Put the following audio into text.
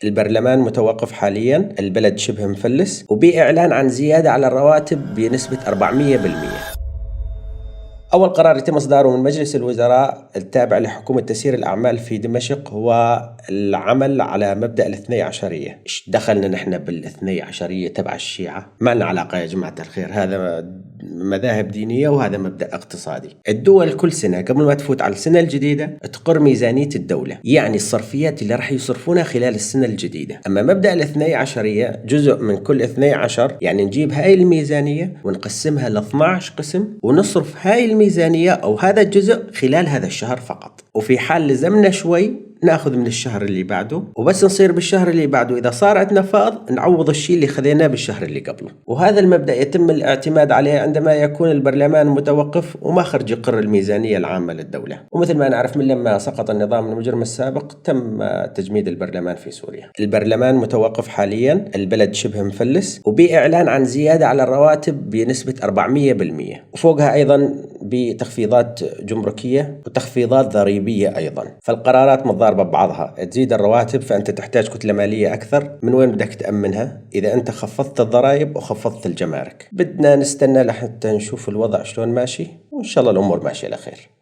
البرلمان متوقف حاليا، البلد شبه مفلس، وبإعلان عن زيادة على الرواتب بنسبة 400%. أول قرار يتم إصداره من مجلس الوزراء التابع لحكومة تسيير الأعمال في دمشق هو العمل على مبدأ الاثني عشرية. إيش دخلنا نحن بالاثني عشرية تبع الشيعة؟ ما لنا علاقة يا جماعة الخير، هذا مذاهب دينية وهذا مبدأ اقتصادي. الدول كل سنة قبل ما تفوت على السنة الجديدة تقر ميزانية الدولة، يعني الصرفيات اللي راح يصرفونها خلال السنة الجديدة. أما مبدأ الاثني عشرية جزء من كل 12، يعني نجيب هاي الميزانية ونقسمها ل 12 قسم ونصرف هاي الميزانية أو هذا الجزء خلال هذا الشهر فقط، وفي حال لزمنا شوي ناخذ من الشهر اللي بعده، وبس نصير بالشهر اللي بعده إذا صار عندنا فاض نعوض الشيء اللي خذيناه بالشهر اللي قبله. وهذا المبدأ يتم الاعتماد عليه عندما يكون البرلمان متوقف وما خرج يقر الميزانية العامة للدولة. ومثل ما نعرف من لما سقط النظام المجرم السابق تم تجميد البرلمان في سوريا. البرلمان متوقف حاليا، البلد شبه مفلس، وبإعلان عن زيادة على الرواتب بنسبة 400%، وفوقها أيضا بتخفيضات جمركية وتخفيضات ضريبية أيضا. فالقرارات متضاربة ببعضها، تزيد الرواتب فأنت تحتاج كتلة مالية أكثر، من وين بدك تأمنها إذا أنت خفضت الضرائب وخفضت الجمارك؟ بدنا نستنى لحتى نشوف الوضع شلون ماشي، وإن شاء الله الأمور ماشية لخير.